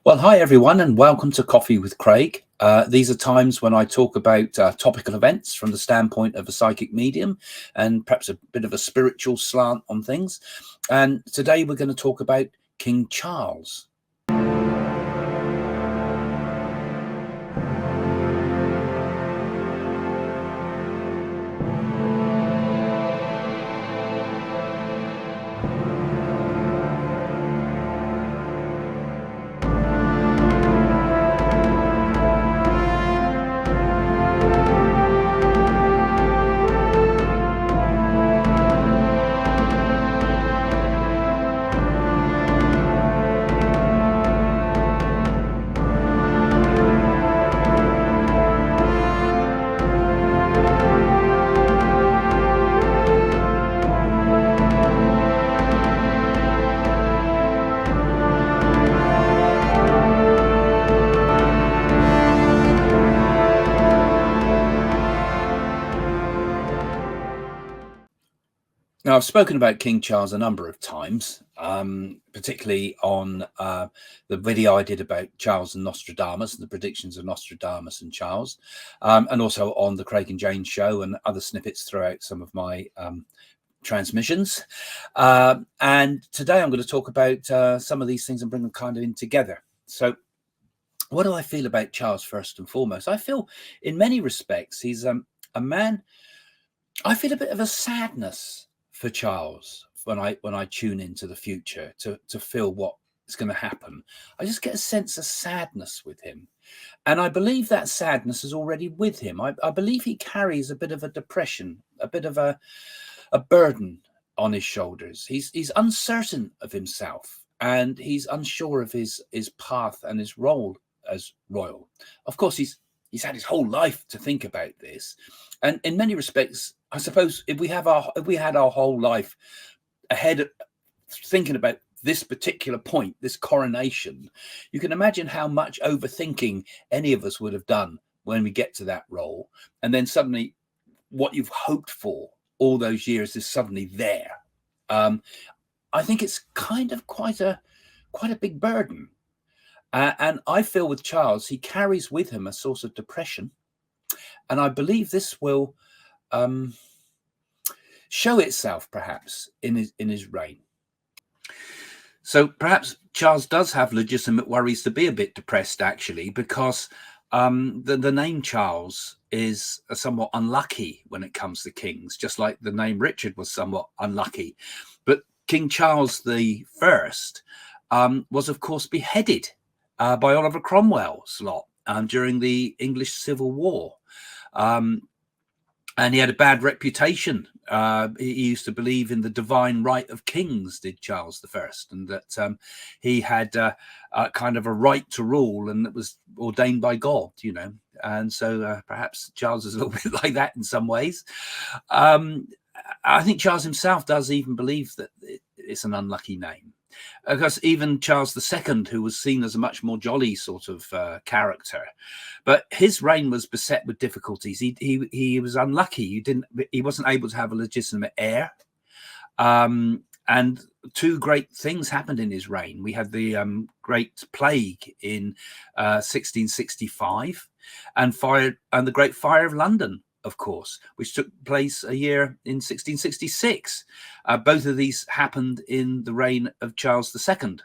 Well, hi everyone, and welcome to Coffee with Craig. These are times when I talk about topical events from the standpoint of a psychic medium and perhaps a bit of a spiritual slant on things. And today we're going to talk about King Charles. Now, I've spoken about King Charles a number of times, particularly on the video I did about Charles and Nostradamus and the predictions of Nostradamus and Charles, and also on the Craig and Jane show and other snippets throughout some of my transmissions. And today I'm going to talk about some of these things and bring them kind of in together. So what do I feel about Charles first and foremost? I feel in many respects he's a man. I feel a bit of a sadness for Charles when I tune into the future to feel what is going to happen. I just get a sense of sadness with him, and I believe that sadness is already with him. I believe he carries a bit of a depression, a bit of a burden on his shoulders. He's uncertain of himself, and he's unsure of his path and his role as royal. Of course, he's had his whole life to think about this, and in many respects, I suppose if we had our whole life ahead, thinking about this particular point, this coronation, you can imagine how much overthinking any of us would have done when we get to that role, and then suddenly, what you've hoped for all those years is suddenly there. I think it's kind of quite a big burden. And I feel with Charles, he carries with him a source of depression. And I believe this will show itself perhaps in his reign. So perhaps Charles does have legitimate worries to be a bit depressed, actually, because the name Charles is somewhat unlucky when it comes to kings, just like the name Richard was somewhat unlucky. But King Charles the First was, of course, beheaded by Oliver Cromwell's lot during the English Civil War. And he had a bad reputation. He used to believe in the divine right of kings, did Charles I, and that he had kind of a right to rule and that was ordained by God, you know. And so perhaps Charles is a little bit like that in some ways. I think Charles himself does even believe that it's an unlucky name. Because even Charles II, who was seen as a much more jolly sort of character, but his reign was beset with difficulties. He was unlucky. He wasn't able to have a legitimate heir, and two great things happened in his reign. We had the Great Plague in 1665, and the Great Fire of London, of course, which took place a year in 1666. Both of these happened in the reign of Charles II.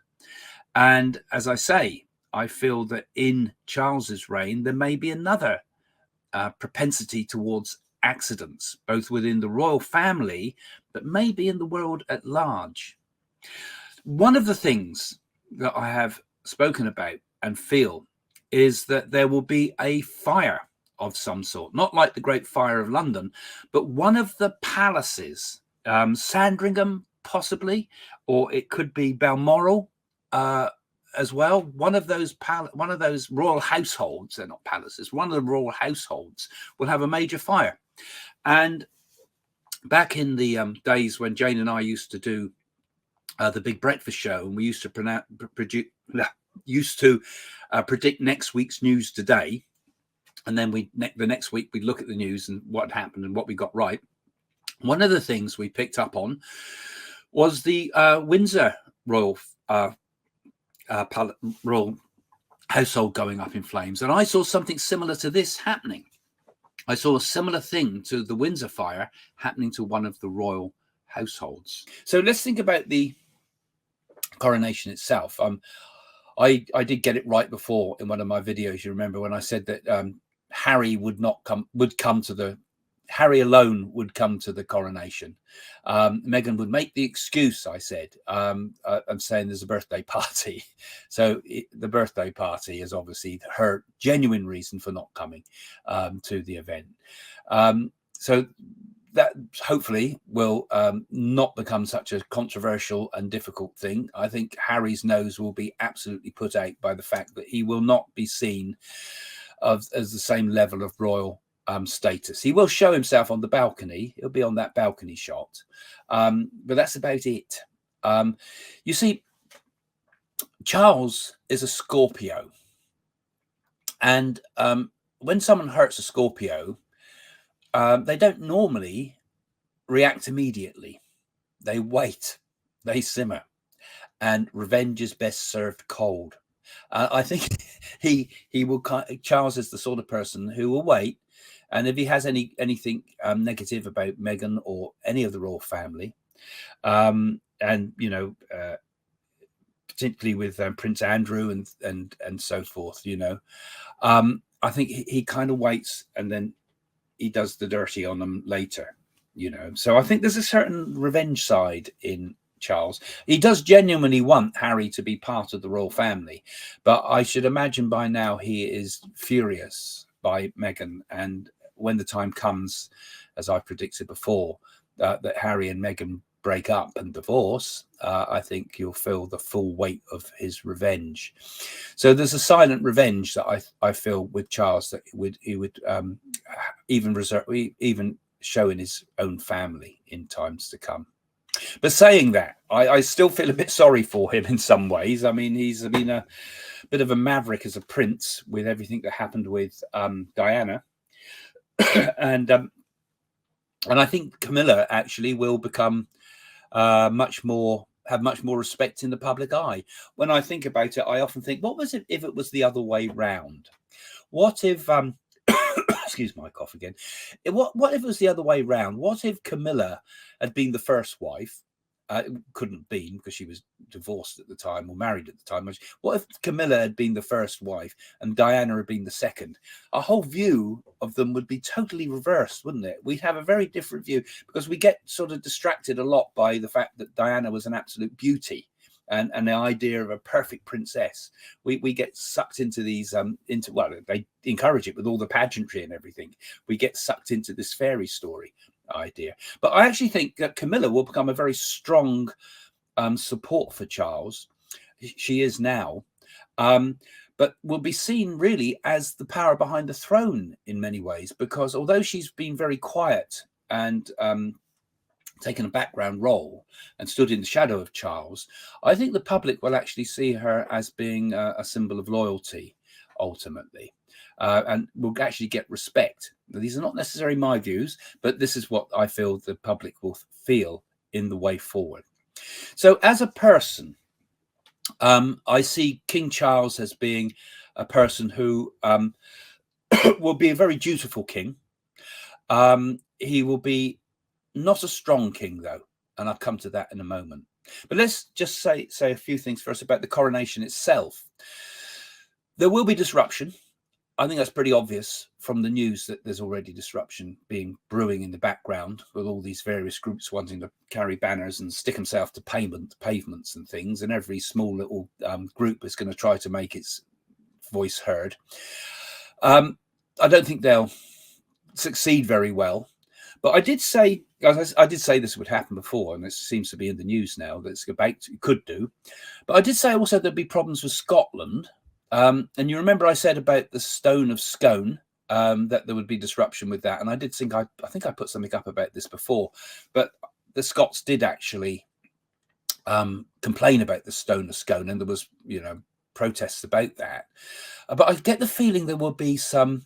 And as I say, I feel that in Charles's reign, there may be another propensity towards accidents, both within the royal family, but maybe in the world at large. One of the things that I have spoken about and feel is that there will be a fire of some sort, not like the Great Fire of London, but one of the palaces, Sandringham possibly, or it could be Balmoral as well. One of those royal households, they're not palaces, one of the royal households will have a major fire. And back in the days when Jane and I used to do the Big Breakfast Show, and we used to predict next week's news today. And then the next week we'd look at the news and what happened and what we got right. One of the things we picked up on was the Windsor royal household going up in flames. And I saw something similar to this happening. I saw a similar thing to the Windsor fire happening to one of the royal households. So let's think about the coronation itself. I did get it right before in one of my videos. You remember when I said that Harry would come to the Harry alone would come to the coronation. Meghan would make the excuse, I said. I'm saying there's a birthday party. So the birthday party is obviously her genuine reason for not coming to the event. So that hopefully will not become such a controversial and difficult thing. I think Harry's nose will be absolutely put out by the fact that he will not be seen as the same level of royal status. He will show himself on the balcony. He'll be on that balcony shot. But that's about it. You see, Charles is a Scorpio. And when someone hurts a Scorpio, they don't normally react immediately. They wait, they simmer, and revenge is best served cold. I think Charles is the sort of person who will wait, and if he has anything negative about Meghan or any of the royal family, and particularly with Prince Andrew and so forth, I think he kind of waits and then he does the dirty on them later, So I think there's a certain revenge side in Charles. He does genuinely want Harry to be part of the royal family, but I should imagine by now he is furious by Meghan. And when the time comes, as I predicted before, that Harry and Meghan break up and divorce, I think you'll feel the full weight of his revenge. So there's a silent revenge that I feel with Charles that he would even show in his own family in times to come. But saying that, I still feel a bit sorry for him in some ways. I mean, he's been a bit of a maverick as a prince with everything that happened with Diana, and I think Camilla actually will become have much more respect in the public eye. When I think about it, I often think, what was it if it was the other way round? What if excuse my cough again. What if it was the other way round? What if Camilla had been the first wife? Couldn't be because she was divorced at the time or married at the time. What if Camilla had been the first wife and Diana had been the second? Our whole view of them would be totally reversed, wouldn't it? We'd have a very different view because we get sort of distracted a lot by the fact that Diana was an absolute beauty. And the idea of a perfect princess, we get sucked into these they encourage it with all the pageantry and everything. We get sucked into this fairy story idea. But I actually think that Camilla will become a very strong support for Charles. She is now, but will be seen really as the power behind the throne in many ways, because although she's been very quiet and taken a background role and stood in the shadow of Charles, I think the public will actually see her as being a symbol of loyalty ultimately, and will actually get respect. Now, these are not necessarily my views, but this is what I feel the public will feel in the way forward. So as a person, I see King Charles as being a person who will be a very dutiful king. He will be not a strong king, though, and I'll come to that in a moment. But let's just say a few things first about the coronation itself. There will be disruption. I think that's pretty obvious from the news that there's already disruption brewing in the background, with all these various groups wanting to carry banners and stick themselves to pavements and things, and every small little group is going to try to make its voice heard. I don't think they'll succeed very well. But I did say this would happen before, and this seems to be in the news now that it could do. But I did say also there'd be problems with Scotland. And you remember I said about the Stone of Scone, that there would be disruption with that. And I think I put something up about this before. But the Scots did actually complain about the Stone of Scone, and there was, protests about that. But I get the feeling there will be some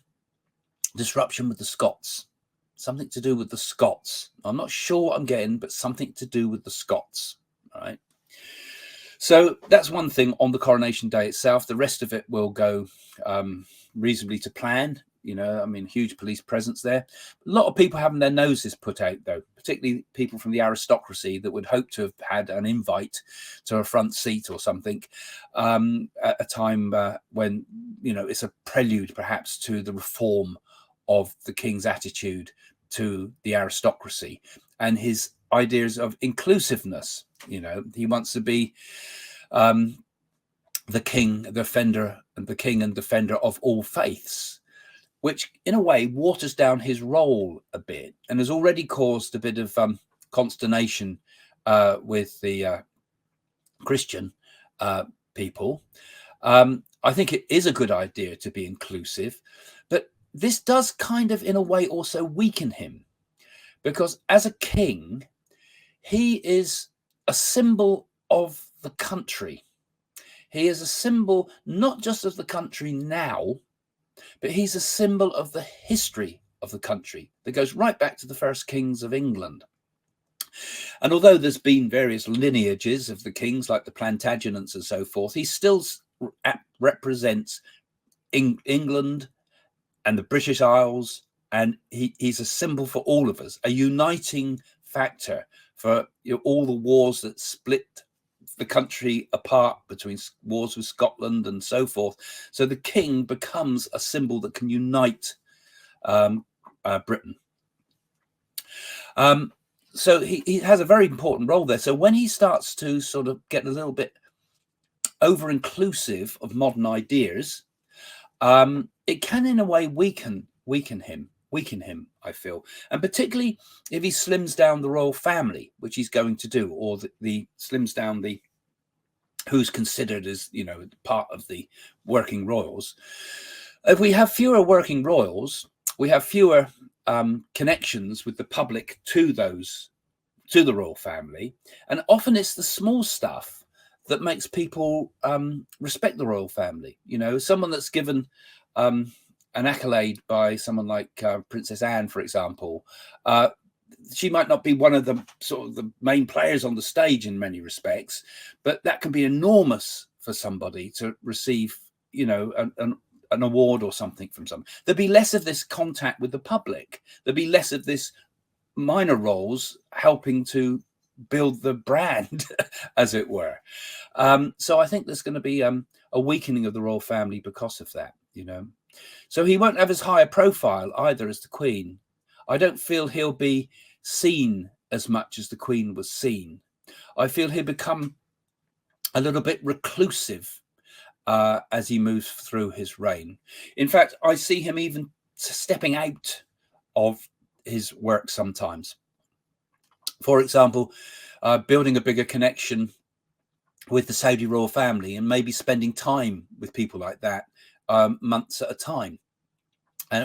disruption with the Scots. Something to do with the Scots. I'm not sure what I'm getting, but something to do with the Scots. All right. So that's one thing on the coronation day itself. The rest of it will go reasonably to plan. You know, I mean, huge police presence there. A lot of people having their noses put out, though, particularly people from the aristocracy that would hope to have had an invite to a front seat or something at a time when, you know, it's a prelude perhaps to the reform of the king's attitude to the aristocracy and his ideas of inclusiveness. You know, he wants to be the king, the king and defender of all faiths, which in a way waters down his role a bit and has already caused a bit of consternation with the Christian people. I think it is a good idea to be inclusive, but this does kind of in a way also weaken him, because as a king, he is a symbol of the country. He is a symbol not just of the country now, but he's a symbol of the history of the country that goes right back to the first kings of England. And although there's been various lineages of the kings, like the Plantagenets and so forth, he still represents England and the British Isles, and he's a symbol for all of us, a uniting factor for, you know, all the wars that split the country apart, between wars with Scotland and so forth. So the king becomes a symbol that can unite Britain. So he has a very important role there. So when he starts to sort of get a little bit over-inclusive of modern ideas, it can in a way weaken him, I feel. And particularly if he slims down the royal family, which he's going to do, or the slims down the who's considered as, you know, part of the working royals. If we have fewer working royals, we have fewer connections with the public to the royal family, and often it's the small stuff that makes people respect the royal family. You know, someone that's given an accolade by someone like Princess Anne, for example, she might not be one of the sort of the main players on the stage in many respects, but that can be enormous for somebody to receive, you know, an award or something from someone. There'd be less of this contact with the public. There'd be less of this minor roles helping to build the brand, as it were. So I think there's going to be a weakening of the royal family because of that, you know. So he won't have as high a profile either as the Queen. I don't feel he'll be seen as much as the Queen was seen. I feel he'll become a little bit reclusive as he moves through his reign. In fact, I see him even stepping out of his work sometimes. For example, building a bigger connection with the Saudi royal family and maybe spending time with people like that months at a time,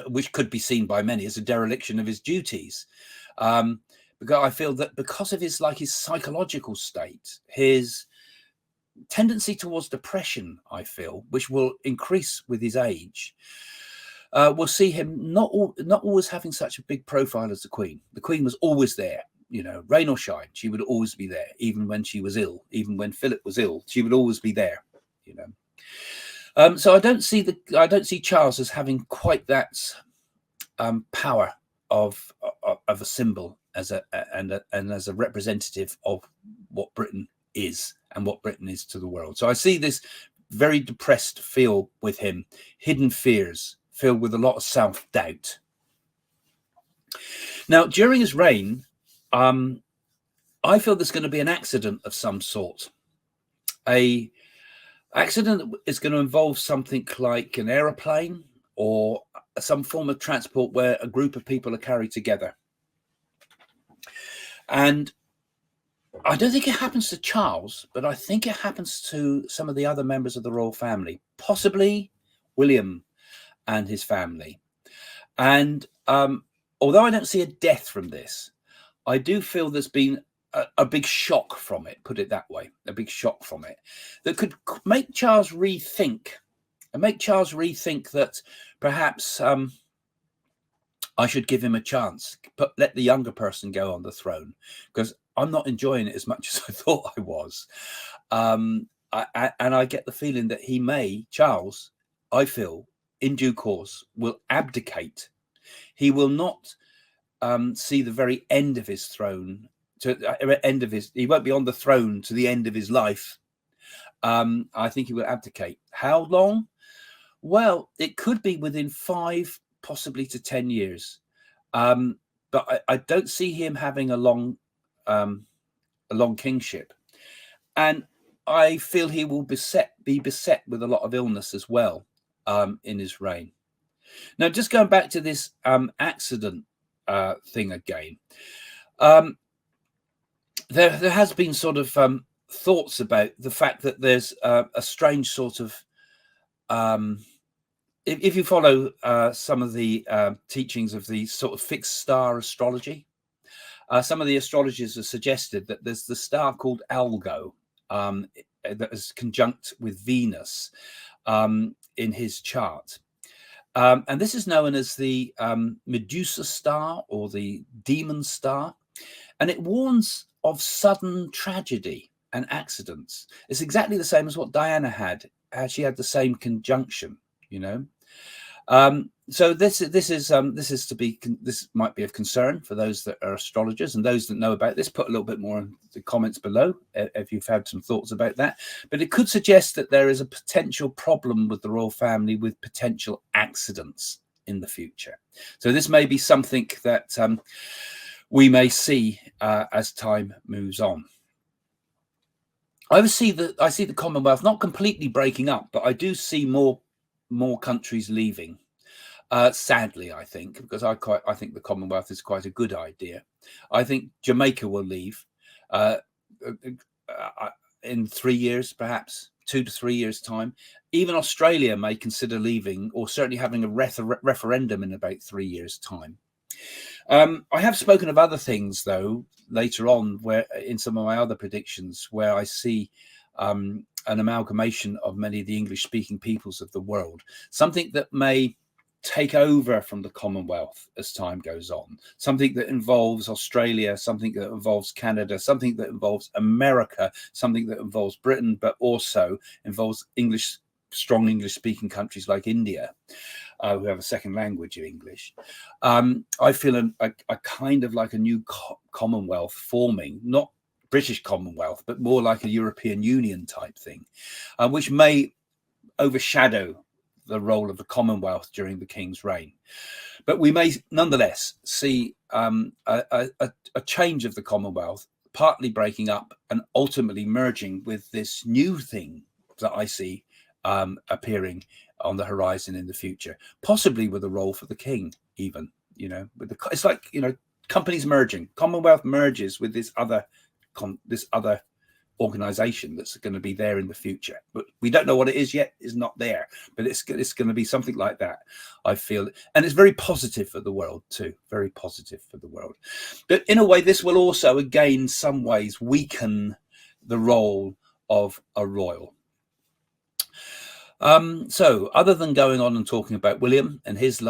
which could be seen by many as a dereliction of his duties. Because I feel that because of his psychological state, his tendency towards depression, I feel, which will increase with his age, we'll see him not always having such a big profile as the Queen. The Queen was always there, you know, rain or shine. She would always be there, even when she was ill, even when Philip was ill. She would always be there, you know. So I don't see Charles as having quite that power of a symbol as a representative of what Britain is and what Britain is to the world. So I see this very depressed feel with him, hidden fears, filled with a lot of self-doubt. Now, during his reign, I feel there's going to be an accident of some sort. A accident that is going to involve something like an aeroplane or some form of transport where a group of people are carried together. And I don't think it happens to Charles, but I think it happens to some of the other members of the royal family, possibly William and his family. And although I don't see a death from this, I do feel there's been a big shock from it, put it that way, a big shock from it that could make Charles rethink that perhaps I should give him a chance, but let the younger person go on the throne, because I'm not enjoying it as much as I thought I was. And I get the feeling that he may, Charles, I feel, in due course, will abdicate. He will not see the very end of his throne, to the end of his, he won't be on the throne to the end of his life. I think he will abdicate. How long? Well, it could be within 5, possibly to 10 years. But I don't see him having a long kingship. And I feel he will be beset with a lot of illness as well in his reign. Now, just going back to this accident thing again, there has been sort of thoughts about the fact that there's a strange sort of, if you follow some of the teachings of the sort of fixed star astrology, some of the astrologers have suggested that there's the star called Algo that is conjunct with Venus in his chart. And this is known as the Medusa star or the demon star. And it warns of sudden tragedy and accidents. It's exactly the same as what Diana had. She had the same conjunction, you know. So this might be of concern for those that are astrologers, and those that know about this, put a little bit more in the comments below if you've had some thoughts about that. But it could suggest that there is a potential problem with the royal family with potential accidents in the future. So this may be something that we may see as time moves on. I see the Commonwealth not completely breaking up, but I do see more countries leaving. Sadly, I think, because I think the Commonwealth is quite a good idea. I think Jamaica will leave in 3 years, perhaps 2 to 3 years' time. Even Australia may consider leaving, or certainly having a referendum in about 3 years' time. I have spoken of other things, though, later on, where in some of my other predictions, where I see an amalgamation of many of the English-speaking peoples of the world, something that may take over from the Commonwealth as time goes on, something that involves Australia, something that involves Canada, something that involves America, something that involves Britain, but also involves strong English-speaking countries like India, who have a second language of English. I feel a kind of like a new Commonwealth forming, not British Commonwealth, but more like a European Union type thing, which may overshadow the role of the Commonwealth during the King's reign. But we may nonetheless see a change of the Commonwealth, partly breaking up and ultimately merging with this new thing that I see appearing on the horizon in the future, possibly with a role for the King, even, you know, it's like, you know, companies merging. Commonwealth merges with this other organization that's going to be there in the future, but we don't know what it is yet. It's not there, but it's going to be something like that, I feel. And it's very positive for the world too, very positive for the world. But in a way, this will also again in some ways weaken the role of a royal. So other than going on and talking about William and his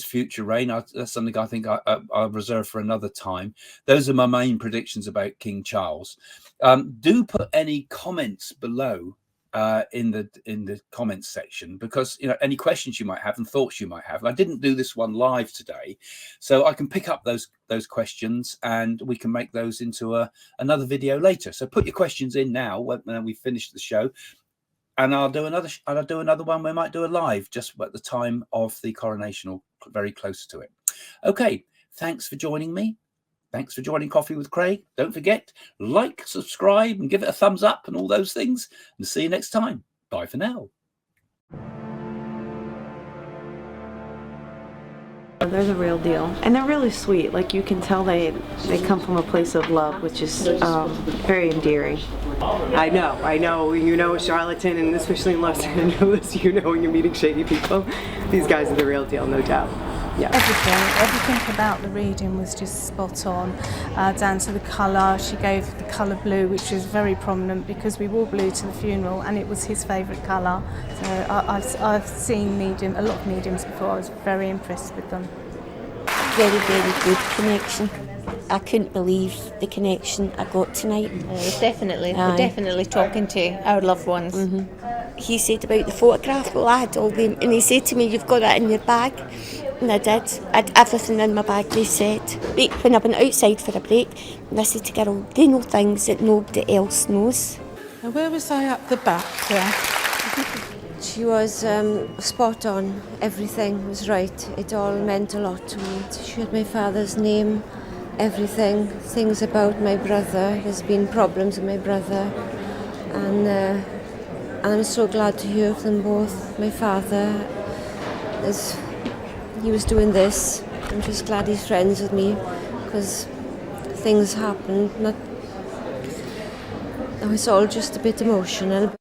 future reign, that's something I think I'll reserve for another time. Those are my main predictions about King Charles. Do put any comments below in the comments section, because, you know, any questions you might have and thoughts you might have. And I didn't do this one live today, so I can pick up those questions and we can make those into another video later. So put your questions in now when we finish the show. And I'll do another one. We might do a live just at the time of the coronation or very close to it. Okay, thanks for joining me. Thanks for joining Coffee with Craig. Don't forget, like, subscribe, and give it a thumbs up and all those things. And see you next time. Bye for now. They're the real deal, and they're really sweet. Like, you can tell they come from a place of love, which is very endearing. I know. You know a charlatan, and especially in Los Angeles, you know when you're meeting shady people. These guys are the real deal, no doubt. Yeah. Everything about the reading was just spot on, down to the colour. She gave the colour blue, which was very prominent because we wore blue to the funeral, and it was his favourite colour. So I've seen a lot of mediums before. I was very impressed with them. Very, very good connection. I couldn't believe the connection I got tonight. We're definitely talking to our loved ones. He said about the photograph, well, I had all them, and he said to me, you've got that in your bag. And I did. I had everything in my bag, they said. When I went outside for a break, and I said to Carol, they know things that nobody else knows. Now, where was I up the back there? She was spot on. Everything was right. It all meant a lot to me. She had my father's name, everything, things about my brother. There's been problems with my brother. And I'm so glad to hear of them both. My father, he was doing this. I'm just glad he's friends with me because things happened. It's all just a bit emotional.